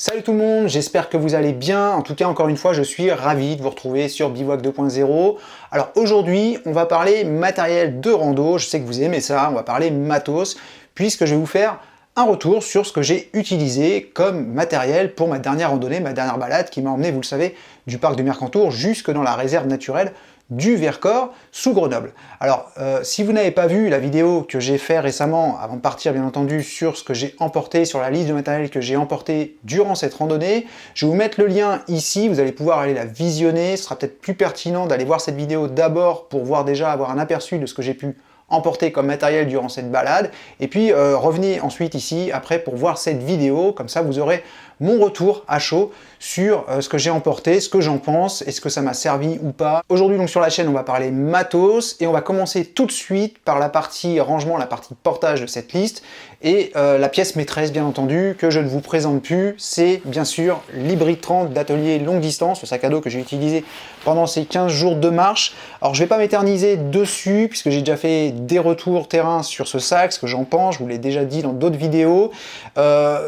Salut tout le monde, j'espère que vous allez bien. En tout cas, encore une fois, je suis ravi de vous retrouver sur Bivouac 2.0. Alors aujourd'hui, on va parler matériel de rando. Je sais que vous aimez ça, on va parler matos, puisque je vais vous faire un retour sur ce que j'ai utilisé comme matériel pour ma dernière randonnée, ma dernière balade qui m'a emmené, vous le savez, du parc de Mercantour jusque dans la réserve naturelle du Vercors sous Grenoble. Alors, si vous n'avez pas vu la vidéo que j'ai fait récemment, avant de partir bien entendu, sur ce que j'ai emporté, sur la liste de matériel que j'ai emporté durant cette randonnée, je vais vous mettre le lien ici, vous allez pouvoir aller la visionner. Ce sera peut-être plus pertinent d'aller voir cette vidéo d'abord pour voir déjà avoir un aperçu de ce que j'ai pu emporter comme matériel durant cette balade, et puis revenez ensuite ici après pour voir cette vidéo, comme ça vous aurez mon retour à chaud sur ce que j'ai emporté, ce que j'en pense, est-ce que ça m'a servi ou pas. Aujourd'hui donc sur la chaîne on va parler matos, et on va commencer tout de suite par la partie rangement, la partie portage de cette liste, et la pièce maîtresse bien entendu, que je ne vous présente plus, c'est bien sûr l'Hybrid 30 d'atelier longue distance, le sac à dos que j'ai utilisé pendant ces 15 jours de marche. Alors je vais pas m'éterniser dessus, puisque j'ai déjà fait des retours terrain sur ce sac, ce que j'en pense, je vous l'ai déjà dit dans d'autres vidéos.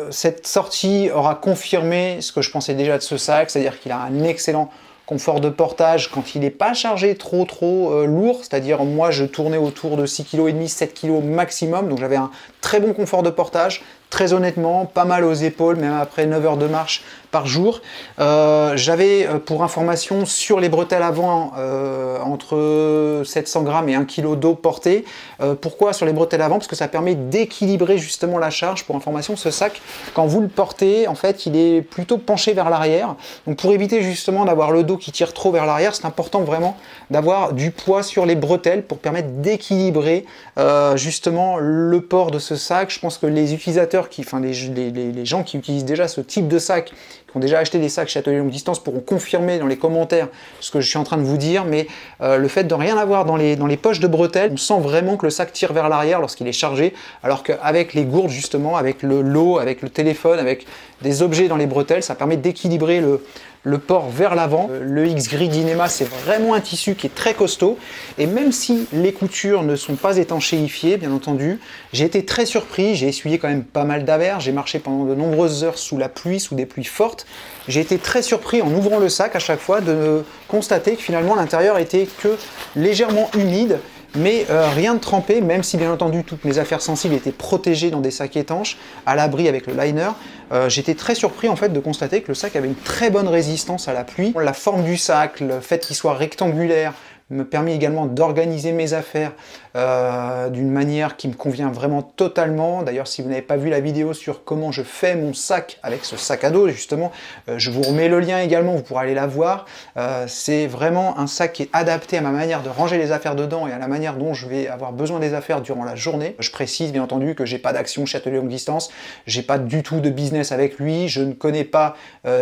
Cette sortie aura confirmé ce que je pensais déjà de ce sac, c'est-à-dire qu'il a un excellent confort de portage quand il n'est pas chargé trop lourd, c'est-à-dire moi je tournais autour de 6,5 kg, 7 kg maximum, donc j'avais un très bon confort de portage, très honnêtement, pas mal aux épaules, même après 9 heures de marche par jour. J'avais, pour information, sur les bretelles avant, entre 700 grammes et 1 kg d'eau portée. Pourquoi sur les bretelles avant? Parce que ça permet d'équilibrer justement la charge. Pour information, ce sac, quand vous le portez, en fait, il est plutôt penché vers l'arrière. Donc pour éviter justement d'avoir le dos qui tire trop vers l'arrière, c'est important vraiment d'avoir du poids sur les bretelles pour permettre d'équilibrer justement le port de ce sac. Je pense que les utilisateurs, les gens qui utilisent déjà ce type de sac, qui ont déjà acheté des sacs chez Atelier Longue Distance, pourront confirmer dans les commentaires ce que je suis en train de vous dire, mais le fait de rien avoir dans les poches de bretelles, on sent vraiment que le sac tire vers l'arrière lorsqu'il est chargé, alors qu'avec les gourdes justement, avec le lot, avec le téléphone, avec des objets dans les bretelles, ça permet d'équilibrer le port vers l'avant. Le X-Grid Dyneema, c'est vraiment un tissu qui est très costaud, et même si les coutures ne sont pas étanchéifiées, bien entendu, j'ai été très surpris, j'ai essuyé quand même pas mal d'averses, j'ai marché pendant de nombreuses heures sous la pluie, sous des pluies fortes. J'ai été très surpris en ouvrant le sac à chaque fois de constater que finalement l'intérieur était que légèrement humide, mais rien de trempé, même si bien entendu toutes mes affaires sensibles étaient protégées dans des sacs étanches, à l'abri avec le liner. J'étais très surpris en fait de constater que le sac avait une très bonne résistance à la pluie. La forme du sac, le fait qu'il soit rectangulaire, me permet également d'organiser mes affaires d'une manière qui me convient vraiment totalement. D'ailleurs, si vous n'avez pas vu la vidéo sur comment je fais mon sac avec ce sac à dos, justement, je vous remets le lien également, vous pourrez aller la voir. C'est vraiment un sac qui est adapté à ma manière de ranger les affaires dedans et à la manière dont je vais avoir besoin des affaires durant la journée. Je précise bien entendu que j'ai pas d'action chez Atelier Longue Distance, j'ai pas du tout de business avec lui, je ne connais pas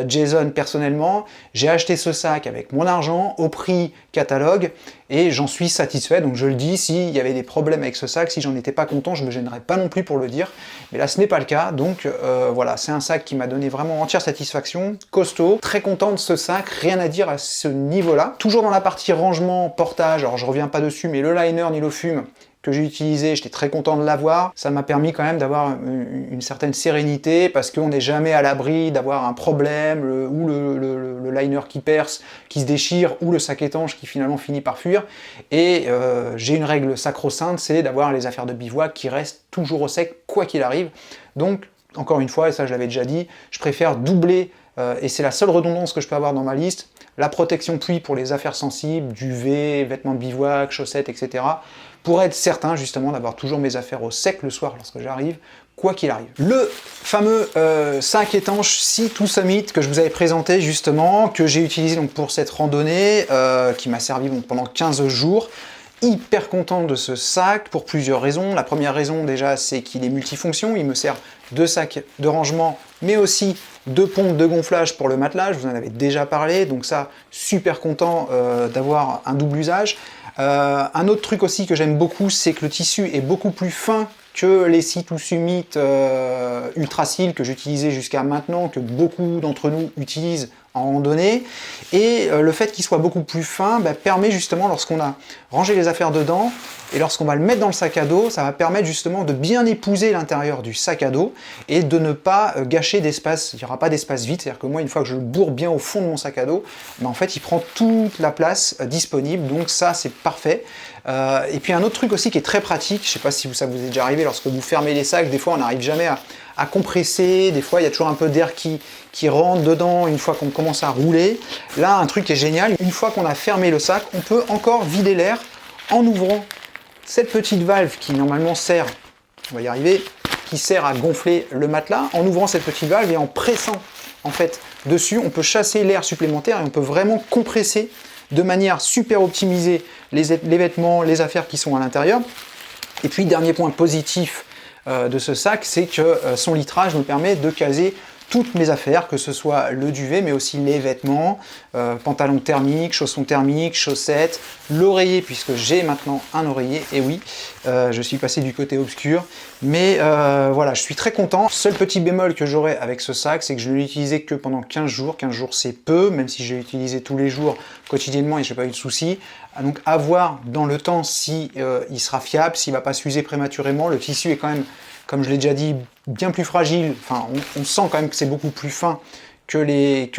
Jason personnellement. J'ai acheté ce sac avec mon argent au prix catalogue, et j'en suis satisfait, donc je le dis, s'il y avait des problèmes avec ce sac, si j'en étais pas content, je me gênerais pas non plus pour le dire, mais là ce n'est pas le cas, donc voilà, c'est un sac qui m'a donné vraiment entière satisfaction, costaud, très content de ce sac, rien à dire à ce niveau-là. Toujours dans la partie rangement, portage, alors je reviens pas dessus, mais le liner ni le fume que j'ai utilisé, j'étais très content de l'avoir. Ça m'a permis quand même d'avoir une certaine sérénité, parce qu'on n'est jamais à l'abri d'avoir un problème, ou le liner qui perce, qui se déchire, ou le sac étanche qui finalement finit par fuir. Et j'ai une règle sacro-sainte, c'est d'avoir les affaires de bivouac qui restent toujours au sec, quoi qu'il arrive. Donc, encore une fois, et ça je l'avais déjà dit, je préfère doubler, et c'est la seule redondance que je peux avoir dans ma liste, la protection pluie pour les affaires sensibles, duvet, vêtements de bivouac, chaussettes, etc., pour être certain justement d'avoir toujours mes affaires au sec le soir lorsque j'arrive, quoi qu'il arrive. Le fameux sac étanche Sea to Summit que je vous avais présenté justement, que j'ai utilisé donc pour cette randonnée, qui m'a servi donc pendant 15 jours. Hyper content de ce sac pour plusieurs raisons. La première raison déjà, c'est qu'il est multifonction, il me sert de sac de rangement, mais aussi de pompe de gonflage pour le matelas, je vous en avais déjà parlé, donc ça, super content d'avoir un double usage. Un autre truc aussi que j'aime beaucoup, c'est que le tissu est beaucoup plus fin que les Sea to Summit Ultrasil que j'utilisais jusqu'à maintenant, que beaucoup d'entre nous utilisent à un moment donné, et le fait qu'il soit beaucoup plus fin permet justement, lorsqu'on a rangé les affaires dedans, et lorsqu'on va le mettre dans le sac à dos, ça va permettre justement de bien épouser l'intérieur du sac à dos, et de ne pas gâcher d'espace, il n'y aura pas d'espace vide, c'est-à-dire que moi, une fois que je le bourre bien au fond de mon sac à dos, en fait, il prend toute la place disponible, donc ça, c'est parfait. Et puis un autre truc aussi qui est très pratique, je ne sais pas si ça vous est déjà arrivé, lorsque vous fermez les sacs, des fois on n'arrive jamais à compresser, des fois il y a toujours un peu d'air qui rentre dedans une fois qu'on commence à rouler. Là, un truc qui est génial, une fois qu'on a fermé le sac, on peut encore vider l'air en ouvrant cette petite valve qui normalement sert, on va y arriver, qui sert à gonfler le matelas. En ouvrant cette petite valve et en pressant en fait dessus, on peut chasser l'air supplémentaire et on peut vraiment compresser de manière super optimisée les vêtements, les affaires qui sont à l'intérieur. Et puis dernier point positif de ce sac, c'est que son litrage me permet de caser toutes mes affaires, que ce soit le duvet, mais aussi les vêtements, pantalons thermiques, chaussons thermiques, chaussettes, l'oreiller, puisque j'ai maintenant un oreiller, et oui, je suis passé du côté obscur, mais voilà, je suis très content. Seul petit bémol que j'aurai avec ce sac, c'est que je ne l'ai utilisé que pendant 15 jours, 15 jours c'est peu, même si j'ai utilisé tous les jours, quotidiennement, et je n'ai pas eu de soucis. Donc à voir dans le temps si il sera fiable, s'il ne va pas s'user prématurément. Le tissu est quand même, comme je l'ai déjà dit, bien plus fragile. Enfin, on sent quand même que c'est beaucoup plus fin que les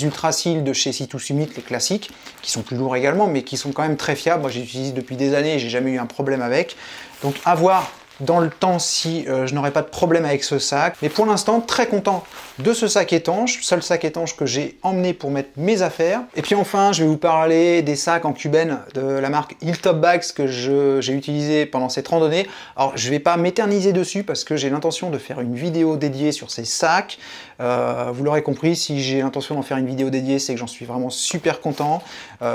Ultrasil de chez Sea2Summit, les classiques, qui sont plus lourds également, mais qui sont quand même très fiables. Moi, j'utilise depuis des années et j'ai jamais eu un problème avec. Donc, à voir dans le temps si je n'aurai pas de problème avec ce sac. Mais pour l'instant, très content de ce sac étanche, seul sac étanche que j'ai emmené pour mettre mes affaires. Et puis enfin, je vais vous parler des sacs en cubaine de la marque Hilltop Bags que j'ai utilisé pendant cette randonnée. Alors, je ne vais pas m'éterniser dessus parce que j'ai l'intention de faire une vidéo dédiée sur ces sacs. Vous l'aurez compris, si j'ai l'intention d'en faire une vidéo dédiée, c'est que j'en suis vraiment super content.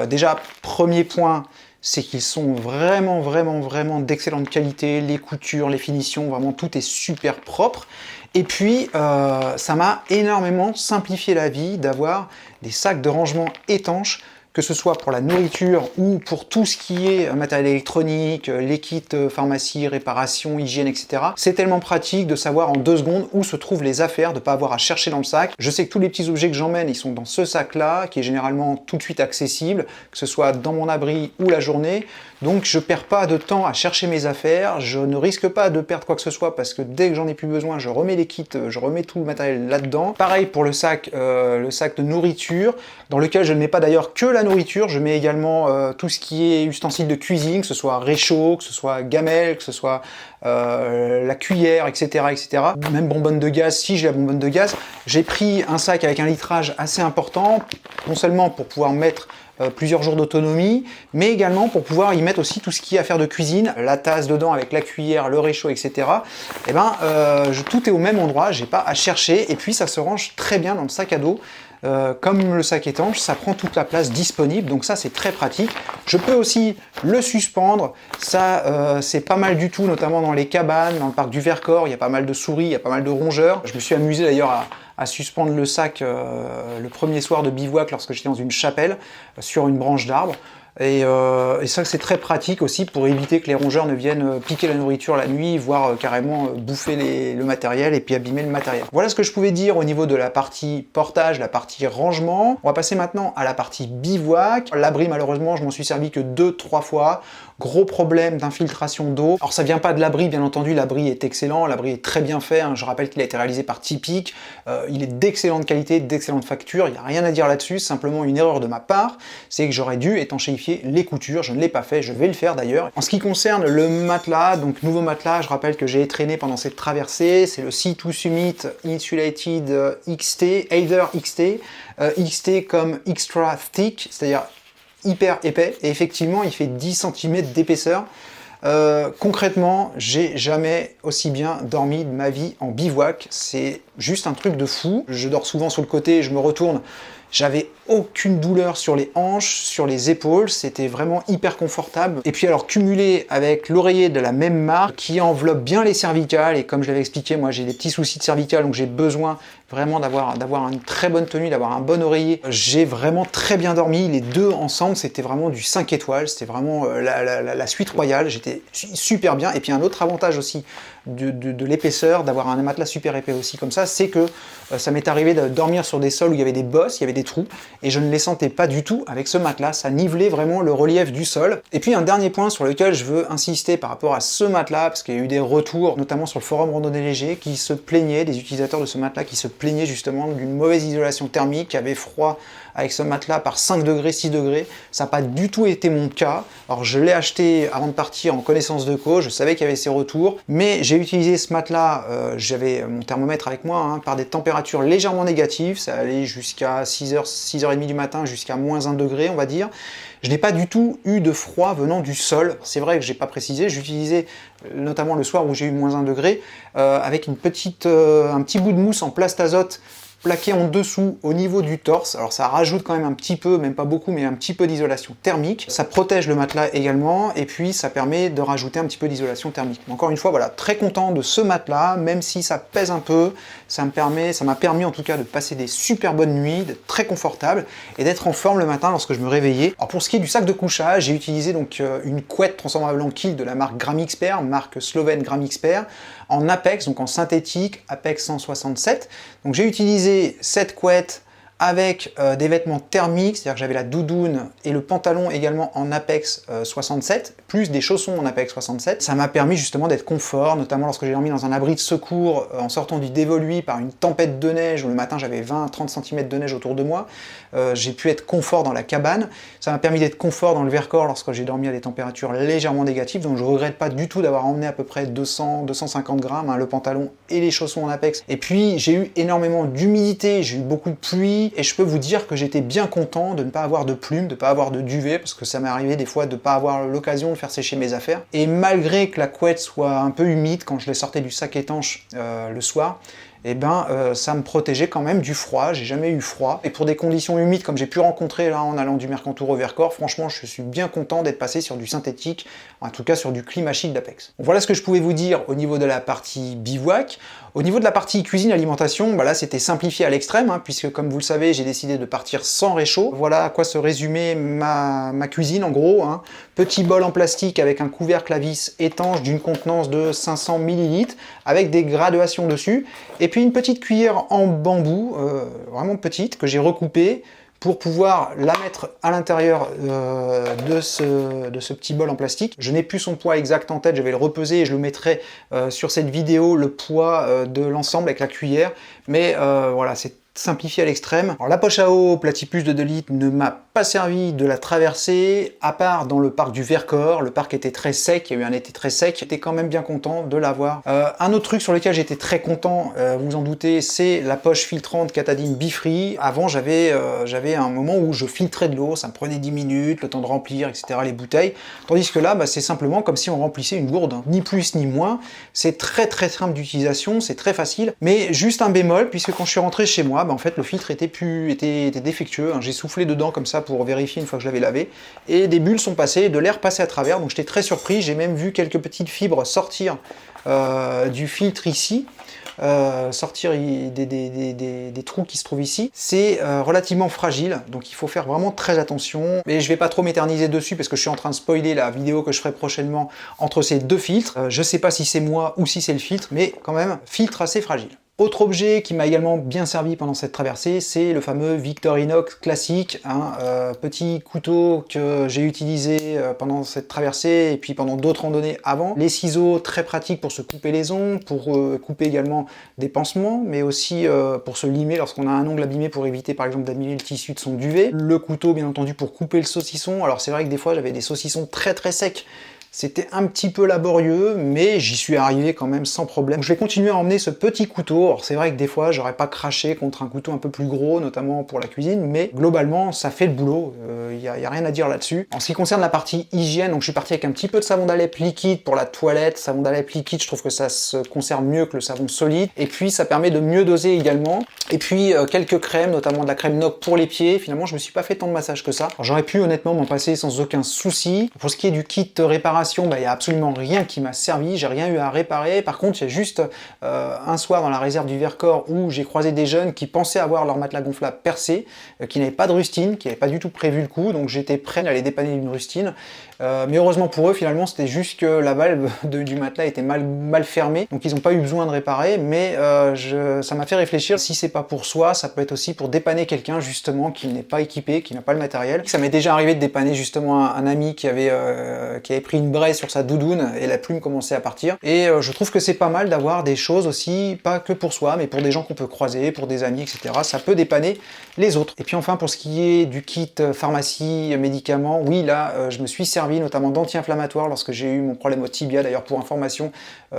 Déjà, premier point, c'est qu'ils sont vraiment d'excellente qualité, les coutures, les finitions, vraiment tout est super propre. Et puis, ça m'a énormément simplifié la vie d'avoir des sacs de rangement étanches, que ce soit pour la nourriture ou pour tout ce qui est matériel électronique, les kits pharmacie, réparation, hygiène, etc. C'est tellement pratique de savoir en 2 secondes où se trouvent les affaires, de ne pas avoir à chercher dans le sac. Je sais que tous les petits objets que j'emmène, ils sont dans ce sac-là, qui est généralement tout de suite accessible, que ce soit dans mon abri ou la journée. Donc je perds pas de temps à chercher mes affaires, je ne risque pas de perdre quoi que ce soit parce que dès que j'en ai plus besoin, je remets les kits, je remets tout le matériel là-dedans. Pareil pour le sac de nourriture, dans lequel je ne mets pas d'ailleurs que la nourriture, je mets également tout ce qui est ustensiles de cuisine, que ce soit réchaud, que ce soit gamelle, que ce soit la cuillère, etc., etc. Même bonbonne de gaz, si j'ai la bonbonne de gaz. J'ai pris un sac avec un litrage assez important, non seulement pour pouvoir mettre plusieurs jours d'autonomie, mais également pour pouvoir y mettre aussi tout ce qui est affaire de cuisine, la tasse dedans avec la cuillère, le réchaud, etc. Et tout est au même endroit, j'ai pas à chercher, et puis ça se range très bien dans le sac à dos. Comme le sac étanche, ça prend toute la place disponible, donc ça c'est très pratique. Je peux aussi le suspendre, ça c'est pas mal du tout, notamment dans les cabanes, dans le parc du Vercors, il y a pas mal de souris, il y a pas mal de rongeurs. Je me suis amusé d'ailleurs à suspendre le sac le premier soir de bivouac lorsque j'étais dans une chapelle sur une branche d'arbre. Et ça c'est très pratique aussi pour éviter que les rongeurs ne viennent piquer la nourriture la nuit, voire carrément bouffer le matériel et puis abîmer le matériel. Voilà ce que je pouvais dire au niveau de la partie portage, la partie rangement. On va passer maintenant à la partie bivouac. L'abri, malheureusement, je m'en suis servi que 2-3 fois. Gros problème d'infiltration d'eau. Alors ça vient pas de l'abri, bien entendu, l'abri est excellent, l'abri est très bien fait, hein. Je rappelle qu'il a été réalisé par Tipeee, il est d'excellente qualité, d'excellente facture, il n'y a rien à dire là-dessus, simplement une erreur de ma part, c'est que j'aurais dû étanchéifier les coutures, je ne l'ai pas fait, je vais le faire d'ailleurs. En ce qui concerne le matelas, donc nouveau matelas, je rappelle que j'ai traîné pendant cette traversée, c'est le Sea2Summit Insulated XT, Either XT, XT comme Extra Thick, c'est-à-dire hyper épais, et effectivement il fait 10 cm d'épaisseur. Concrètement, j'ai jamais aussi bien dormi de ma vie en bivouac, c'est juste un truc de fou. Je dors souvent sur le côté, je me retourne, j'avais aucune douleur sur les hanches, sur les épaules, c'était vraiment hyper confortable. Et puis alors cumulé avec l'oreiller de la même marque qui enveloppe bien les cervicales, et comme je l'avais expliqué, moi j'ai des petits soucis de cervicales, donc j'ai besoin vraiment d'avoir une très bonne tenue, d'avoir un bon oreiller. J'ai vraiment très bien dormi, les deux ensemble, c'était vraiment du 5 étoiles, c'était vraiment la suite royale, j'étais super bien. Et puis un autre avantage aussi de l'épaisseur, d'avoir un matelas super épais aussi comme ça, c'est que ça m'est arrivé de dormir sur des sols où il y avait des bosses, il y avait des trous, et je ne les sentais pas du tout avec ce matelas, ça nivelait vraiment le relief du sol. Et puis un dernier point sur lequel je veux insister par rapport à ce matelas, parce qu'il y a eu des retours, notamment sur le forum Randonnée Léger, qui se plaignaient, des utilisateurs de ce matelas qui se plaignaient justement d'une mauvaise isolation thermique, qui avait froid avec ce matelas par 5 degrés, 6 degrés. Ça n'a pas du tout été mon cas. Alors je l'ai acheté avant de partir en connaissance de cause, je savais qu'il y avait ces retours, mais j'ai utilisé ce matelas, j'avais mon thermomètre avec moi, hein, par des températures légèrement négatives, ça allait jusqu'à 6h, 6h30 du matin, jusqu'à moins 1 degré on va dire. Je n'ai pas du tout eu de froid venant du sol. C'est vrai que j'ai pas précisé, j'utilisais notamment le soir où j'ai eu moins 1 degré, avec un petit bout de mousse en plastazote plaqué en dessous au niveau du torse. Alors ça rajoute quand même un petit peu, même pas beaucoup, mais un petit peu d'isolation thermique. Ça protège le matelas également, et puis ça permet de rajouter un petit peu d'isolation thermique. Encore une fois, voilà, très content de ce matelas, même si ça pèse un peu, ça m'a permis en tout cas de passer des super bonnes nuits, d'être très confortable, et d'être en forme le matin lorsque je me réveillais. Alors pour ce qui est du sac de couchage, j'ai utilisé donc une couette transformable en kilt de la marque Gramixpert, marque slovène Gramixpert, en Apex, donc en synthétique, Apex 167. Donc j'ai utilisé cette couette avec des vêtements thermiques, c'est-à-dire que j'avais la doudoune et le pantalon également en Apex 67, plus des chaussons en Apex 67. Ça m'a permis justement d'être confort, notamment lorsque j'ai dormi dans un abri de secours en sortant du dévolu par une tempête de neige, où le matin j'avais 20-30 cm de neige autour de moi. J'ai pu être confort dans la cabane. Ça m'a permis d'être confort dans le Vercors lorsque j'ai dormi à des températures légèrement négatives, donc je ne regrette pas du tout d'avoir emmené à peu près 200-250 grammes, hein, le pantalon et les chaussons en Apex. Et puis j'ai eu énormément d'humidité, j'ai eu beaucoup de pluie, et je peux vous dire que j'étais bien content de ne pas avoir de plumes, de ne pas avoir de duvet, parce que ça m'est arrivé des fois de ne pas avoir l'occasion de faire sécher mes affaires. Et malgré que la couette soit un peu humide quand je les sortais du sac étanche le soir, eh ben, ça me protégeait quand même du froid, j'ai jamais eu froid. Et pour des conditions humides comme j'ai pu rencontrer là en allant du Mercantour au Vercors, franchement je suis bien content d'être passé sur du synthétique, en tout cas sur du Climachic d'Apex. Bon, voilà ce que je pouvais vous dire au niveau de la partie bivouac. Au niveau de la partie cuisine alimentation, bah là c'était simplifié à l'extrême, hein, puisque comme vous le savez, j'ai décidé de partir sans réchaud. Voilà à quoi se résumait ma cuisine en gros. Hein. Petit bol en plastique avec un couvercle à vis étanche d'une contenance de 500 ml, avec des graduations dessus, et puis une petite cuillère en bambou, vraiment petite, que j'ai recoupée, pour pouvoir la mettre à l'intérieur de ce petit bol en plastique. Je n'ai plus son poids exact en tête, je vais le repeser et je le mettrai sur cette vidéo, le poids de l'ensemble avec la cuillère, mais voilà, c'est simplifié à l'extrême. Alors la poche à eau Platypus de 2 litres ne m'a pas servi de la traversée, à part dans le parc du Vercors. Le parc était très sec, il y a eu un été très sec, j'étais quand même bien content de l'avoir. Un autre truc sur lequel j'étais très content, vous en doutez, c'est la poche filtrante Katadyn Be-Free. Avant j'avais un moment où je filtrais de l'eau, ça me prenait 10 minutes, le temps de remplir, etc. les bouteilles, tandis que là bah, c'est simplement comme si on remplissait une gourde, hein. Ni plus ni moins. C'est très simple d'utilisation, c'est très facile, mais juste un bémol, puisque quand je suis rentré chez moi, bah, en fait le filtre était défectueux, hein. J'ai soufflé dedans comme ça pour vérifier une fois que je l'avais lavé, et des bulles sont passées, de l'air passé à travers, donc j'étais très surpris. J'ai même vu quelques petites fibres sortir du filtre ici, sortir des trous qui se trouvent ici. C'est relativement fragile, donc il faut faire vraiment très attention. Mais je vais pas trop m'éterniser dessus parce que je suis en train de spoiler la vidéo que je ferai prochainement entre ces deux filtres. Je sais pas si c'est moi ou si c'est le filtre, mais quand même, filtre assez fragile. Autre objet qui m'a également bien servi pendant cette traversée, c'est le fameux Victorinox classique, hein, petit couteau que j'ai utilisé pendant cette traversée et puis pendant d'autres randonnées avant. Les ciseaux très pratiques pour se couper les ongles, pour couper également des pansements, mais aussi pour se limer lorsqu'on a un ongle abîmé pour éviter par exemple d'abîmer le tissu de son duvet. Le couteau bien entendu pour couper le saucisson. Alors c'est vrai que des fois j'avais des saucissons très secs. C'était un petit peu laborieux, mais j'y suis arrivé quand même sans problème. Je vais continuer à emmener ce petit couteau. Alors c'est vrai que des fois, j'aurais pas craché contre un couteau un peu plus gros, notamment pour la cuisine, mais globalement, ça fait le boulot. Y a rien à dire là-dessus. En ce qui concerne la partie hygiène, donc je suis parti avec un petit peu de savon d'Alep liquide pour la toilette. Savon d'Alep liquide, je trouve que ça se conserve mieux que le savon solide. Et puis, ça permet de mieux doser également. Et puis, quelques crèmes, notamment de la crème Noc pour les pieds. Finalement, je me suis pas fait tant de massage que ça. J'aurais pu honnêtement m'en passer sans aucun souci. Pour ce qui est du kit réparation, bah, il n'y a absolument rien qui m'a servi, j'ai rien eu à réparer. Par contre, il y a juste un soir dans la réserve du Vercors où j'ai croisé des jeunes qui pensaient avoir leur matelas gonflable percé, qui n'avaient pas de rustine, qui n'avaient pas du tout prévu le coup, donc j'étais prêt à les dépanner d'une rustine. Mais heureusement pour eux, finalement, c'était juste que la valve du matelas était mal fermée, donc ils n'ont pas eu besoin de réparer, mais ça m'a fait réfléchir, si c'est pas pour soi, ça peut être aussi pour dépanner quelqu'un justement qui n'est pas équipé, qui n'a pas le matériel. Ça m'est déjà arrivé de dépanner justement un ami qui avait pris une braie sur sa doudoune et la plume commençait à partir. Et je trouve que c'est pas mal d'avoir des choses aussi, pas que pour soi, mais pour des gens qu'on peut croiser, pour des amis, etc. Ça peut dépanner les autres. Et puis enfin, pour ce qui est du kit pharmacie, médicaments, oui, là, je me suis servi notamment d'anti-inflammatoires lorsque j'ai eu mon problème au tibia. D'ailleurs, pour information,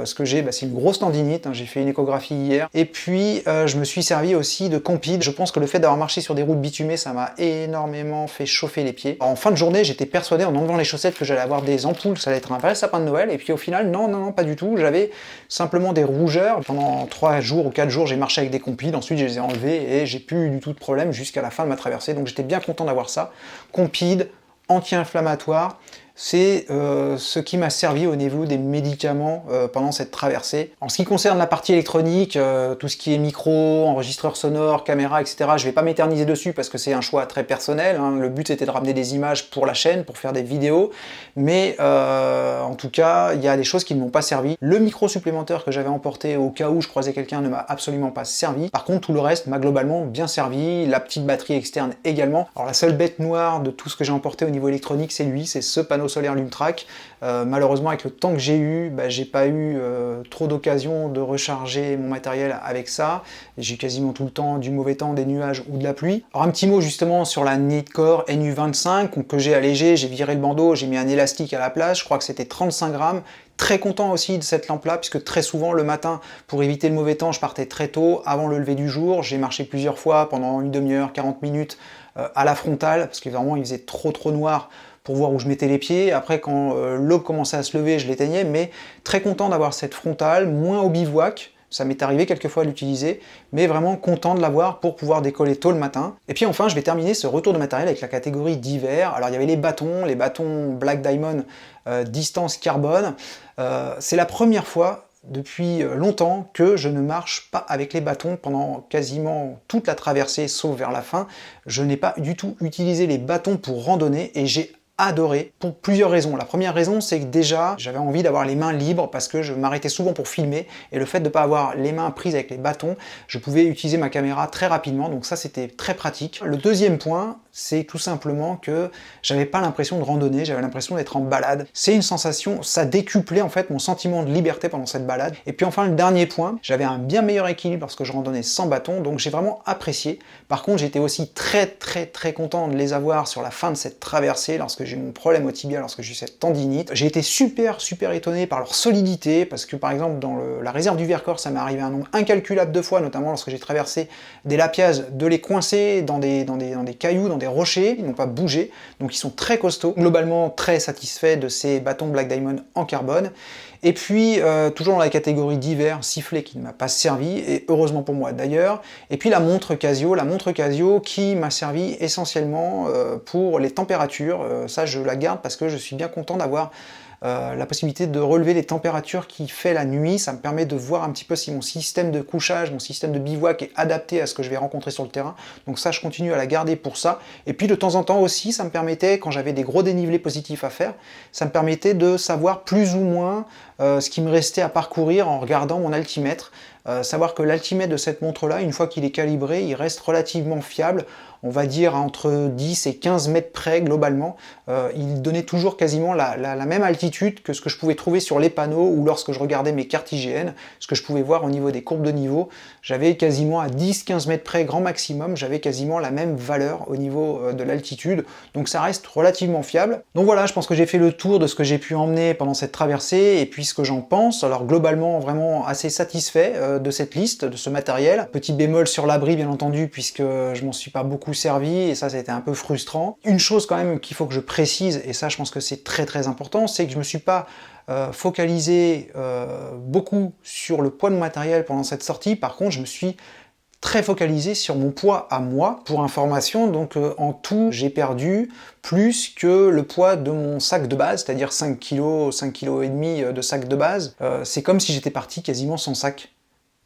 ce que j'ai, c'est une grosse tendinite, hein. J'ai fait une échographie hier. Et puis, je me suis servi aussi de Compeed. Je pense que le fait d'avoir marché sur des routes bitumées, ça m'a énormément fait chauffer les pieds. En fin de journée, j'étais persuadé en enlevant les chaussettes que j'allais avoir des ampoules, ça allait être un vrai sapin de Noël. Et puis au final, non, pas du tout. J'avais simplement des rougeurs. Pendant 3 jours ou 4 jours, j'ai marché avec des Compeed. Ensuite, je les ai enlevés et j'ai plus eu du tout de problème jusqu'à la fin de ma traversée. Donc j'étais bien content d'avoir ça. Compeed, anti-inflammatoire, c'est ce qui m'a servi au niveau des médicaments pendant cette traversée. En ce qui concerne la partie électronique, tout ce qui est micro, enregistreur sonore, caméra, etc., je vais pas m'éterniser dessus parce que c'est un choix très personnel, hein. Le but c'était de ramener des images pour la chaîne, pour faire des vidéos, mais en tout cas, il y a des choses qui ne m'ont pas servi. Le micro supplémentaire que j'avais emporté au cas où je croisais quelqu'un ne m'a absolument pas servi. Par contre, tout le reste m'a globalement bien servi, la petite batterie externe également. Alors la seule bête noire de tout ce que j'ai emporté au niveau électronique, c'est ce panneau solaire Lumtrack. Malheureusement, avec le temps que j'ai eu, j'ai pas eu trop d'occasion de recharger mon matériel avec ça. J'ai quasiment tout le temps du mauvais temps, des nuages ou de la pluie. Alors un petit mot justement sur la Nitecore NU25 que j'ai allégé, j'ai viré le bandeau, j'ai mis un élastique à la place, je crois que c'était 35 grammes. Très content aussi de cette lampe-là, puisque très souvent le matin, pour éviter le mauvais temps, je partais très tôt, avant le lever du jour. J'ai marché plusieurs fois pendant une demi-heure, 40 minutes à la frontale, parce que vraiment il faisait trop noir pour voir où je mettais les pieds. Après, quand l'aube commençait à se lever, je l'éteignais, mais très content d'avoir cette frontale, moins au bivouac. Ça m'est arrivé quelquefois de l'utiliser, mais vraiment content de l'avoir pour pouvoir décoller tôt le matin. Et puis enfin, je vais terminer ce retour de matériel avec la catégorie d'hiver. Alors il y avait les bâtons Black Diamond distance carbone. C'est la première fois depuis longtemps que je ne marche pas avec les bâtons pendant quasiment toute la traversée, sauf vers la fin. Je n'ai pas du tout utilisé les bâtons pour randonner et j'ai adoré pour plusieurs raisons. La première raison, c'est que déjà, j'avais envie d'avoir les mains libres parce que je m'arrêtais souvent pour filmer et le fait de ne pas avoir les mains prises avec les bâtons, je pouvais utiliser ma caméra très rapidement, donc ça c'était très pratique. Le deuxième point, c'est tout simplement que j'avais pas l'impression de randonner, j'avais l'impression d'être en balade. C'est une sensation, ça décuplait en fait mon sentiment de liberté pendant cette balade. Et puis enfin le dernier point, j'avais un bien meilleur équilibre lorsque je randonnais sans bâton, donc j'ai vraiment apprécié. Par contre, j'étais aussi très content de les avoir sur la fin de cette traversée, lorsque j'ai eu mon problème au tibia, lorsque j'ai eu cette tendinite. J'ai été super étonné par leur solidité, parce que par exemple dans la réserve du Vercors, ça m'est arrivé un nombre incalculable de fois, notamment lorsque j'ai traversé des lapiaz, de les coincer dans des cailloux, dans des rochers, ils n'ont pas bougé, donc ils sont très costauds. Globalement très satisfait de ces bâtons Black Diamond en carbone. Et puis, toujours dans la catégorie d'hiver, sifflet qui ne m'a pas servi, et heureusement pour moi d'ailleurs. Et puis la montre Casio qui m'a servi essentiellement pour les températures. Ça, je la garde parce que je suis bien content d'avoir la possibilité de relever les températures qu'il fait la nuit. Ça me permet de voir un petit peu si mon système de couchage, mon système de bivouac est adapté à ce que je vais rencontrer sur le terrain. Donc ça, je continue à la garder pour ça. Et puis de temps en temps aussi, ça me permettait, quand j'avais des gros dénivelés positifs à faire, ça me permettait de savoir plus ou moins ce qui me restait à parcourir en regardant mon altimètre. Savoir que l'altimètre de cette montre-là, une fois qu'il est calibré, il reste relativement fiable, on va dire entre 10 et 15 mètres près globalement. Il donnait toujours quasiment la même altitude que ce que je pouvais trouver sur les panneaux ou lorsque je regardais mes cartes IGN, ce que je pouvais voir au niveau des courbes de niveau. J'avais quasiment à 10-15 mètres près grand maximum, j'avais quasiment la même valeur au niveau de l'altitude, donc ça reste relativement fiable. Donc voilà, je pense que j'ai fait le tour de ce que j'ai pu emmener pendant cette traversée et puis ce que j'en pense. Alors globalement, vraiment assez satisfait de cette liste, de ce matériel. Petit bémol sur l'abri bien entendu, puisque je m'en suis pas beaucoup servi, et ça c'était un peu frustrant. Une chose quand même qu'il faut que je précise, et ça je pense que c'est très important, c'est que je me suis pas focalisé beaucoup sur le poids de mon matériel pendant cette sortie. Par contre, je me suis très focalisé sur mon poids à moi. Pour information, donc en tout, j'ai perdu plus que le poids de mon sac de base, c'est-à-dire 5 kg et demi de sac de base. C'est comme si j'étais parti quasiment sans sac.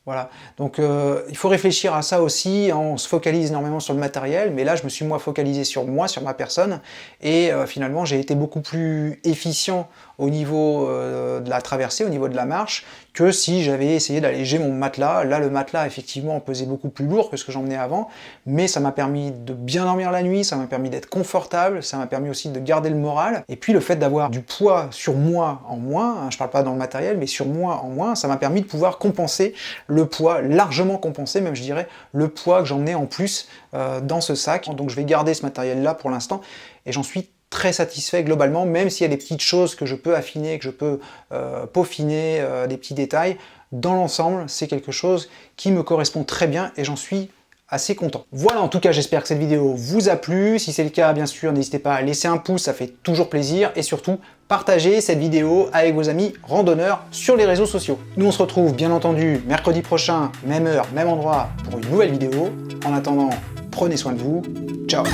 Voilà, donc il faut réfléchir à ça aussi, hein. On se focalise énormément sur le matériel, mais là je me suis moi focalisé sur moi, sur ma personne, et finalement j'ai été beaucoup plus efficient au niveau de la traversée, au niveau de la marche, que si j'avais essayé d'alléger mon matelas. Là le matelas effectivement pesait beaucoup plus lourd que ce que j'emmenais avant, mais ça m'a permis de bien dormir la nuit, ça m'a permis d'être confortable, ça m'a permis aussi de garder le moral, et puis le fait d'avoir du poids sur moi en moins, hein, je parle pas dans le matériel, mais sur moi en moins, ça m'a permis de pouvoir compenser le poids, largement compensé, même je dirais, le poids que j'emmenais en plus dans ce sac. Donc je vais garder ce matériel-là pour l'instant, et j'en suis très satisfait globalement, même s'il y a des petites choses que je peux affiner, que je peux peaufiner, des petits détails. Dans l'ensemble, c'est quelque chose qui me correspond très bien, et j'en suis assez content. Voilà, en tout cas, j'espère que cette vidéo vous a plu. Si c'est le cas, bien sûr, n'hésitez pas à laisser un pouce, ça fait toujours plaisir, et surtout, partagez cette vidéo avec vos amis randonneurs sur les réseaux sociaux. Nous, on se retrouve, bien entendu, mercredi prochain, même heure, même endroit, pour une nouvelle vidéo. En attendant, prenez soin de vous. Ciao!